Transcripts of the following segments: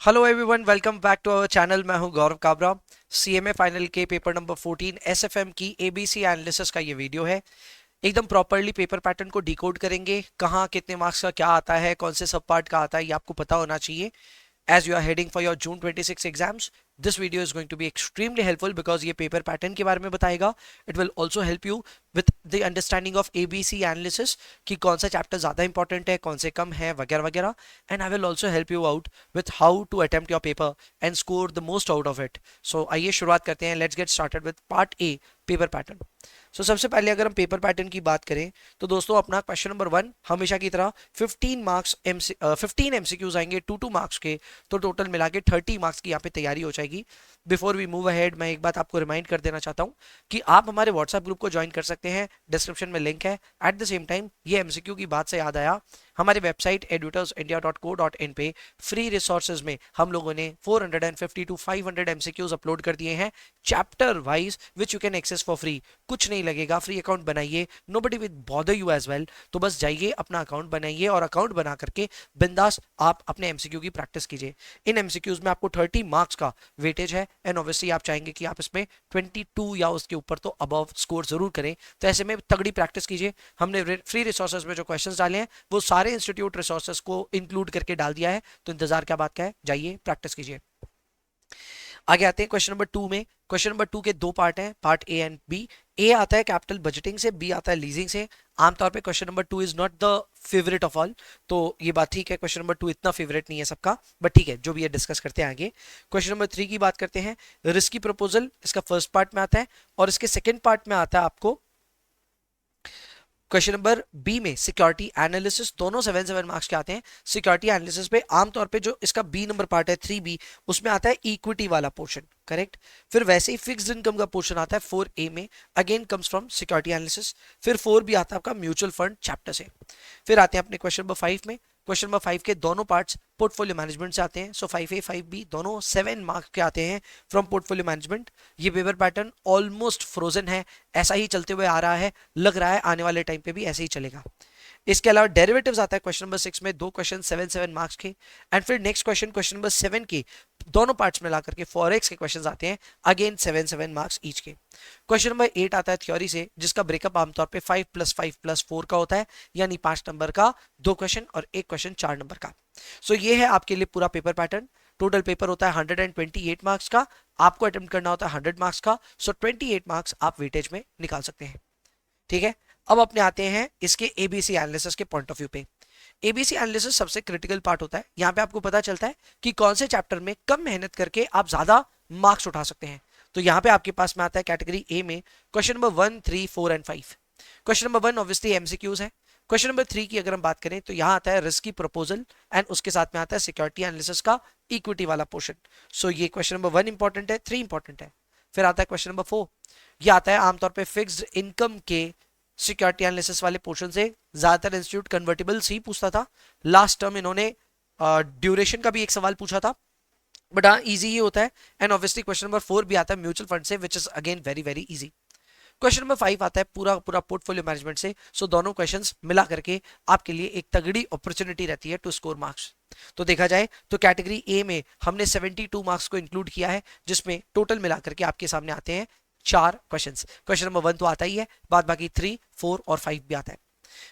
Hello everyone, welcome back to our channel. मैं हूं Gaurav Kabra. CMA final के पेपर नंबर 14 एसएफएम की एबीसी एनालिसिस का ये वीडियो है। एकदम प्रॉपरली पेपर पैटर्न को डिकोड करेंगे, कहाँ कितने मार्क्स का क्या आता है, कौन से सब पार्ट का आता है, ये आपको पता होना चाहिए as you are heading for your June 26 exams. This video is going to be extremely helpful because ये पेपर पैटर्न के बारे में बताएगा. It will also help you with the understanding of ABC analysis कि कौन सा चैप्टर ज़्यादा important है, कौन से कम है, वगैरह वगैरह. And I will also help you out with how to attempt your paper and score the most out of it. So आइए शुरुआत करते हैं. Let's get started with part A, paper pattern. सबसे पहले अगर हम पेपर पैटर्न की बात करें तो दोस्तों अपना क्वेश्चन नंबर 1 हमेशा की तरह 15 एमसीक्यूज आएंगे 2 मार्क्स के, तो टोटल मिला के 30 मार्क्स की यहाँ पे तैयारी हो जाएगी. बिफोर वी मूव अहेड मैं एक बात आपको रिमाइंड कर देना चाहता हूँ कि आप हमारे व्हाट्सएप ग्रुप को ज्वाइन कर सकते हैं. डिस्क्रिप्शन में लिंक है. एट द सेम टाइम ये एमसीक्यू की बात से याद आया, हमारी वेबसाइट edutorsindia.co.in पे फ्री रिसोर्सेज में हम लोगों ने 450 to 500 एमसीक्यूज अपलोड कर दिए हैं chapter wise, which you can access for free. कुछ नहीं लगेगा, फ्री अकाउंट बनाइए. Nobody will bother you as well. तो बस जाइए, अपना अकाउंट बनाइए और अकाउंट बना करके बिंदास आप अपने एमसीक्यू की प्रैक्टिस कीजिए. इन एमसीक्यूज में आपको 30 मार्क्स का वेटेज है एंड ऑब्वियसली आप चाहेंगे कि आप इसमें 22 या उसके ऊपर तो अबव स्कोर जरूर करें. तो ऐसे में तगड़ी प्रैक्टिस कीजिए. हमने फ्री रिसोर्सेज में जो क्वेश्चंस डाले हैं वो सारे इंस्टीट्यूट रिसोर्सेज को इंक्लूड करके डाल दिया है. तो इंतजार क्या बात का है, जाइए प्रैक्टिस कीजिए. आगे आते हैं क्वेश्चन नंबर 2 में. क्वेश्चन नंबर 2 के दो पार्ट हैं, पार्ट ए एंड बी. ए आता है कैपिटल बजटिंग से, बी आता है लीजिंग से. आमतौर पे question number 2 is not the favourite of all, तो ये बात ठीक है. क्वेश्चन नंबर 2 इतना फेवरेट नहीं है सबका, बट ठीक है, जो भी है डिस्कस करते हैं आगे. क्वेश्चन नंबर 3 की बात करते हैं. रिस्की प्रपोजल इसका फर्स्ट पार्ट में आता है और इसके सेकेंड पार्ट में आता है आपको क्वेश्चन नंबर बी में सिक्योरिटी एनालिसिस. दोनों 7 मार्क्स के आते हैं. सिक्योरिटी एनालिसिस पे आमतौर पे जो इसका बी नंबर पार्ट है 3B, उसमें आता है इक्विटी वाला पोर्शन, करेक्ट. फिर वैसे ही फिक्स्ड इनकम का पोर्शन आता है 4A में, again comes from security analysis. फिर 4B आता है आपका म्यूचुअल फंड चैप्टर से. फिर आते हैं अपने क्वेश्चन नंबर 5 में. क्वेश्चन नंबर 5 के दोनों पार्ट्स पोर्टफोलियो मैनेजमेंट से आते हैं. सो 5A 5B दोनों 7 मार्क्स के आते हैं फ्रॉम पोर्टफोलियो मैनेजमेंट. ये पेपर पैटर्न ऑलमोस्ट फ्रोजन है, ऐसा ही चलते हुए आ रहा है, लग रहा है आने वाले टाइम पे भी ऐसे ही चलेगा. इसके अलावा डेरिवेटिव्स आता है क्वेश्चन नंबर 6 में, दो क्वेश्चन 7 मार्क्स के. एंड फिर नेक्स्ट क्वेश्चन नंबर 7 के दोनों पार्ट्स में ला करके फॉरेक्स के क्वेश्चंस आते हैं, अगेन 7 मार्क्स ईच के. क्वेश्चन नंबर 8 आता है थ्योरी से, जिसका ब्रेकअप आमतौर पे 5 + 5 + 4 का होता है, यानी 5 नंबर का 2 क्वेश्चन और एक क्वेश्चन 4 नंबर का. सो ये है आपके लिए पूरा पेपर पैटर्न. टोटल पेपर होता है 128 मार्क्स का, आपको अटेम्प्ट करना होता है 100 मार्क्स का. सो 28 मार्क्स आप वेटेज में निकाल सकते हैं, ठीक है. अब अपने आते हैं इसके एबीसी एनालिसिस के पॉइंट ऑफ व्यू पे. एबीसी एनालिसिस सबसे क्रिटिकल पार्ट होता है. यहाँ पे आपको पता चलता है कि कौन से चैप्टर में कम मेहनत करके आप ज्यादा मार्क्स उठा सकते हैं. तो यहाँ पे आपके पास में आता है कैटेगरी ए में question number 1, 3, 4 and 5. Question number 1 obviously MCQs है. क्वेश्चन नंबर 3 की अगर हम बात करें तो यहाँ आता है रिस्की प्रपोजल एंड उसके साथ में आता है सिक्योरिटी एनालिसिस का इक्विटी वाला पोर्शन. सो ये क्वेश्चन नंबर 1 इंपॉर्टेंट है, 3 इंपॉर्टेंट है. फिर आता है क्वेश्चन नंबर 4. ये आता है आमतौर पर फिक्स्ड इनकम के सिक्योरिटी एनालिसिस वाले पोर्शन से. ज्यादातर इंस्टीट्यूट कन्वर्टिबल्स ही पूछता था. लास्ट टर्म इन्होंने ड्यूरेशन का भी एक सवाल पूछा था, बट हाँ इजी ही होता है. एंड ऑब्वियसली क्वेश्चन नंबर 4 भी आता है म्यूचुअल फंड से, which is again very very easy. Question number 5 आता है पूरा पूरा पोर्टफोलियो मैनेजमेंट से. सो दोनों क्वेश्चंस मिला करके आपके लिए एक तगड़ी अपॉर्चुनिटी रहती है टू स्कोर मार्क्स. तो देखा जाए तो कैटेगरी ए में हमने 72 मार्क्स को इंक्लूड किया है, जिसमें टोटल मिला करके आपके सामने आते हैं 4 क्वेश्चंस. क्वेश्चन नंबर 1 तो आता ही है, बाद बाकी 3, 4 और 5 भी आता है.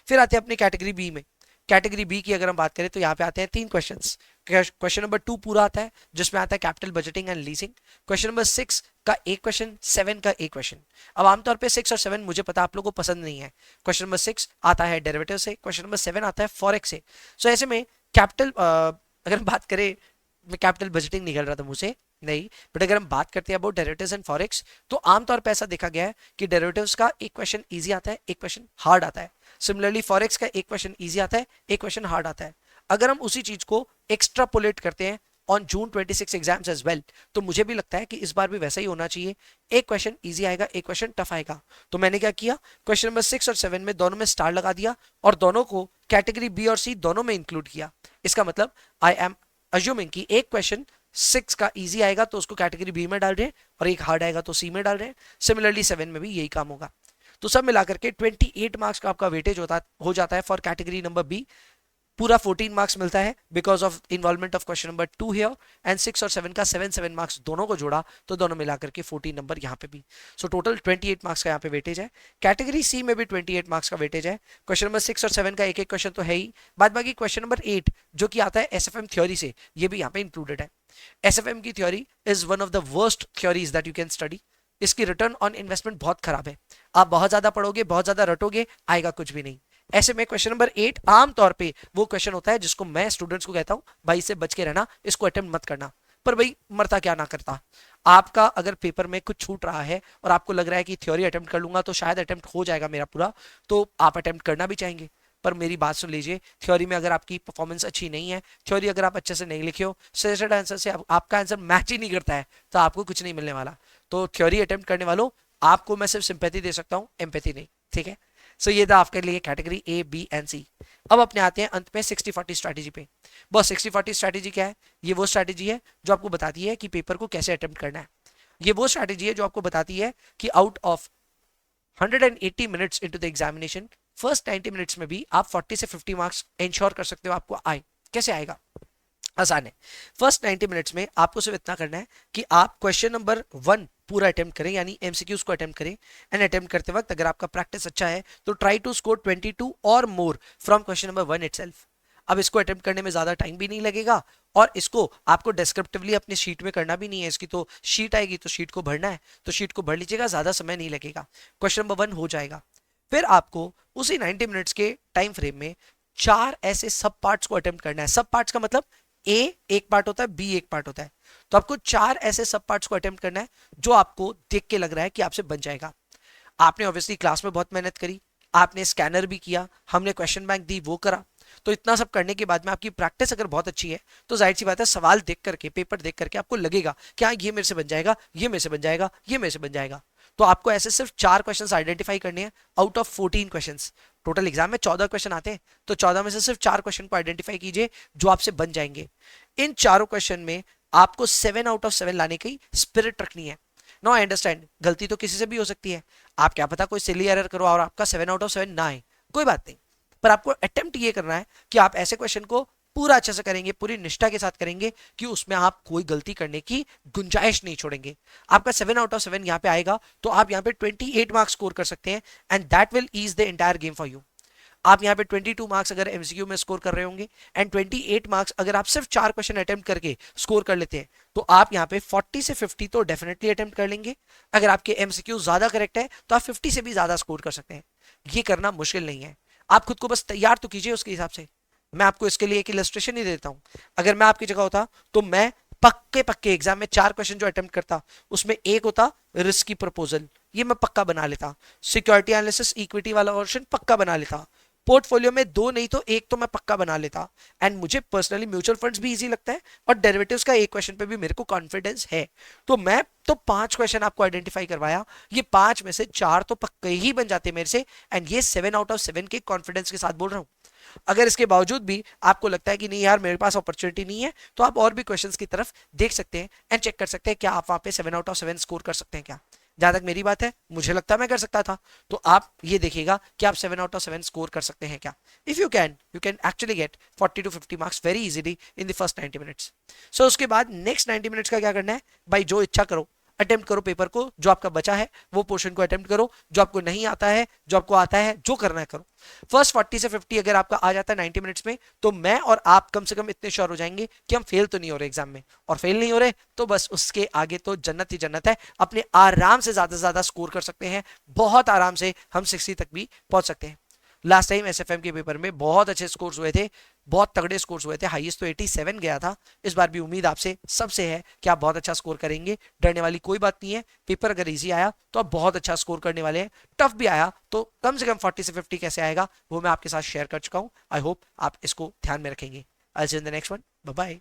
फिर आते हैं अपने कैटेगरी बी में. कैटेगरी बी की अगर हम बात करें तो यहाँ पे आते हैं 3 क्वेश्चंस. क्वेश्चन नंबर 2 पूरा आता है, जिसमें आता है capital budgeting and leasing. Question number 6 का एक क्वेश्चन, 7 का एक क्वेश्चन. अब आमतौर पे 6 और 7 मुझे पता आप लोगों को पसंद नहीं है. क्वेश्चन नंबर 6 आता है डेरिवेटिव से, क्वेश्चन नंबर 7 आता है फॉरेक्स से. सो ऐसे में कैपिटल अगर हम बात करें, मैं कैपिटल बजटिंग निकल रहा था मुंह से, नहीं, बट अगर हम बात करते हैं अबाउट डेरिवेटिव्स एंड फॉरेक्स, तो आमतौर पे ऐसा देखा गया है कि डेरिवेटिव्स का एक क्वेश्चन इजी आता है, एक क्वेश्चन हार्ड आता है. सिमिलरली फॉरेक्स का एक क्वेश्चन इजी आता है, एक क्वेश्चन हार्ड आता है. अगर हम उसी चीज को एक्स्ट्रापोलेट करते हैं on June 26 exams as well, तो मुझे भी लगता है कि इस बार भी वैसा ही होना चाहिए. एक क्वेश्चन इजी आएगा, एक क्वेश्चन टफ आएगा. तो मैंने क्या किया, क्वेश्चन नंबर 6 और 7 में दोनों में स्टार लगा दिया और दोनों को कैटेगरी बी और सी दोनों में इंक्लूड किया. इसका मतलब आई एम अज्यूमिंग कि एक क्वेश्चन 6 का इजी आएगा तो उसको कैटेगरी बी में डाल रहे हैं और एक हार्ड आएगा तो सी में डाल रहे हैं. सिमिलरली 7 में भी यही काम होगा. तो सब मिलाकर के 28 मार्क्स का आपका वेटेज हो जाता है फॉर कैटेगरी नंबर बी. पूरा 14 मार्क्स मिलता है because of involvement of question number 2 here, and 6 और 7 का 7 मार्क्स दोनों को जोड़ा तो दोनों मिलाकर के 14 नंबर यहाँ पे भी। सो टोटल 28 मार्क्स का यहाँ पे वेटेज है। कैटेगरी सी में भी 28 मार्क्स का वेटेज है। क्वेश्चन नंबर 6 और 7 का एक एक क्वेश्चन तो है ही, बाद बाकी क्वेश्चन नंबर 8 जो कि आता है एसएफएम थ्योरी से, ये भी यहाँ पे इंक्लूडेड है। एसएफएम की theory is one of the worst theories that you can study. इसकी रिटर्न ऑन इन्वेस्टमेंट बहुत खराब है। आप बहुत ज्यादा पढ़ोगे, बहुत ज्यादा रटोगे, आएगा कुछ भी नहीं। ऐसे में क्वेश्चन नंबर 8 आमतौर पे वो क्वेश्चन होता है जिसको मैं स्टूडेंट्स को कहता हूं भाई इससे बच के रहना, इसको अटेम्प्ट मत करना। पर भाई मरता क्या ना करता। आपका अगर पेपर में कुछ छूट रहा है और आपको लग रहा है कि थ्योरी अटेम्प्ट कर लूंगा तो शायद अटेम्प्ट हो जाएगा मेरा पूरा, तो आप अटेम्प्ट करना भी चाहेंगे। पर मेरी बात सुन लीजिए, थ्योरी में अगर आपकी परफॉर्मेंस अच्छी नहीं है, थ्योरी अगर आप अच्छे से नहीं लिखे हो, सजेस्टेड आंसर से आपका आंसर मैच ही नहीं करता है, तो आपको कुछ नहीं मिलने वाला। तो थ्योरी अटेम्प्ट करने वालों, आपको मैं सिर्फ सिंपैथी दे सकता हूं, एम्पैथी नहीं, ठीक है। सो ये था आपके लिए कैटेगरी ए, बी एंड सी। अब अपने आते हैं अंत में 60-40 स्ट्रैटेजी पे। बस 60-40 स्ट्रैटेजी क्या है? ये वो स्ट्रैटेजी है जो आपको बताती है कि पेपर को कैसे अटेम्प्ट करना है। ये वो स्ट्रैटेजी है जो आपको बताती है कि out of 180 minutes into the examination, first 90 minutes में भी आप 40 से 50 मार्क्स इंश्योर कर सकते हो आपको आए। कैसे आएगा? आसान है। फर्स्ट 90 मिनट्स में आपको सिर्फ इतना करना है कि आप क्वेश्चन नंबर 1 पूरा अटेम्प्ट करें, यानी एमसीक्यूज को अटेम्प्ट करें। एंड अटेम्प्ट करते वक्त अगर आपका प्रैक्टिस अच्छा है तो ट्राई टू स्कोर 22 और more from question number 1 itself. अब इसको अटेम्प्ट करने में ज्यादा टाइम भी नहीं लगेगा और इसको आपको डिस्क्रिप्टिवली अपनी शीट में करना भी नहीं है। इसकी तो शीट आएगी तो शीट को भरना है, तो शीट को भर लीजिएगा, ज्यादा समय नहीं लगेगा, क्वेश्चन नंबर 1 हो जाएगा। फिर आपको उसी 90 मिनट्स के टाइम फ्रेम में 4 ऐसे सब पार्ट्स को अटेम्प्ट करना है। सब पार्ट्स का मतलब ए एक पार्ट होता है, बी एक पार्ट होता है, तो आपको 4 ऐसे सब पार्ट्स को अटेम्प्ट करना है जो आपको देख के लग रहा है कि आपसे बन जाएगा। आपने ऑब्वियसली क्लास में बहुत मेहनत करी, आपने स्कैनर भी किया, हमने क्वेश्चन बैंक दी, वो करा, तो इतना सब करने के बाद में आपकी प्रैक्टिस अगर बहुत अच्छी है तो जाहिर सी बात है सवाल देख करके, पेपर देख करके आपको लगेगा कि हाँ ये मेरे से बन जाएगा, ये मेरे से बन जाएगा, ये मेरे से बन जाएगा। तो आपको ऐसे सिर्फ 4 क्वेश्चंस आइडेंटिफाई करने हैं out of 14 questions. Total exam में 14 क्वेश्चन आते हैं, तो 14 में से सिर्फ 4 क्वेश्चन को आइडेंटिफाई कीजिए जो आपसे बन जाएंगे। इन चारों क्वेश्चन में आपको 7 आउट ऑफ 7 लाने की स्पिरिट रखनी है। नो आई अंडरस्टैंड, गलती तो किसी से भी हो सकती है। आप क्या पता कोई सिली एरर करो और आपका 7 आउट ऑफ 7 ना आए, कोई बात नहीं, पर आपको अटेम्प्ट ये करना है कि आप ऐसे क्वेश्चन को पूरा अच्छे से करेंगे, पूरी निष्ठा के साथ करेंगे कि उसमें आप कोई गलती करने की गुंजाइश नहीं छोड़ेंगे। आपका 7 आउट ऑफ 7 यहाँ पे आएगा तो आप यहाँ पे 28 मार्क्स स्कोर कर सकते हैं, and that will ease the entire game for you. आप यहाँ पे 22 मार्क्स अगर एमसीक्यू में स्कोर कर रहे होंगे एंड 28 मार्क्स अगर आप सिर्फ 4 क्वेश्चन अटेम्प्ट करके स्कोर कर लेते हैं, तो आप यहाँ पे 40 से 50 तो डेफिनेटली अटेम्प्ट कर लेंगे। अगर आपके एमसीक्यू ज्यादा करेक्ट है तो आप 50 से भी ज्यादा स्कोर कर सकते हैं। ये करना मुश्किल नहीं है, आप खुद को बस तैयार तो कीजिए उसके हिसाब से। मैं आपको इसके लिए एक इलस्ट्रेशन ही देता हूं। अगर मैं आपकी जगह होता तो मैं पक्के पक्के एग्जाम में 4 क्वेश्चन जो अटेम्प्ट करता उसमें एक होता रिस्क की प्रपोजल, ये मैं पक्का बना लेता। सिक्योरिटी एनालिसिस इक्विटी वाला वर्जन पक्का बना लेता। पोर्टफोलियो में 2 नहीं तो 1 तो मैं पक्का बना लेता। एंड मुझे पर्सनली म्यूचुअल फंड्स भी इजी लगता है और डेरिवेटिव्स का एक क्वेश्चन पे भी मेरे को कॉन्फिडेंस है। तो मैं तो 5 क्वेश्चन आपको आइडेंटिफाई करवाया, ये 5 में से 4 तो पक्के ही बन जाते मेरे से, एंड ये 7 आउट ऑफ 7 के कॉन्फिडेंस के साथ बोल रहा हूं। अगर इसके बावजूद भी आपको लगता है कि नहीं यार मेरे पास अपॉर्चुनिटी नहीं है, तो आप और भी क्वेश्चंस की तरफ देख सकते हैं एंड चेक कर सकते हैं क्या आप वहां पे 7 आउट ऑफ 7 स्कोर कर सकते हैं क्या। जहां तक मेरी बात है, मुझे लगता है मैं कर सकता था, तो आप ये देखिएगा कि आप 7 आउट ऑफ 7 स्कोर कर सकते हैं क्या। If you can actually get 40 to 50 marks very easily in the first 90 minutes. So उसके बाद नेक्स्ट 90 मिनट्स का क्या करना है भाई, जो इच्छा करो अटेम्प्ट करो पेपर को, जो आपका बचा है वो पोर्शन को अटेम्प्ट करो, जो आपको नहीं आता है, जो आपको आता है, जो करना है करो। फर्स्ट 40 से 50 अगर आपका आ जाता है 90 मिनट्स में, तो मैं और आप कम से कम इतने श्योर हो जाएंगे कि हम फेल तो नहीं हो रहे एग्जाम में, और फेल नहीं हो रहे तो बस उसके आगे तो जन्नत ही जन्नत है। अपने आराम से ज्यादा स्कोर कर सकते हैं, बहुत आराम से हम 60 तक भी पहुंच सकते हैं। लास्ट टाइम एसएफएम के पेपर में बहुत अच्छे स्कोर्स हुए थे, बहुत तगड़े स्कोर्स हुए थे, हाईएस्ट तो 87 गया था। इस बार भी उम्मीद आपसे सबसे है कि आप बहुत अच्छा स्कोर करेंगे, डरने वाली कोई बात नहीं है। पेपर अगर इजी आया तो आप बहुत अच्छा स्कोर करने वाले हैं, टफ भी आया तो कम से कम 40 से 50 कैसे आएगा वो मैं आपके साथ शेयर कर चुका हूं। आई होप आप इसको ध्यान में रखेंगे। I see you in the next one, bye bye.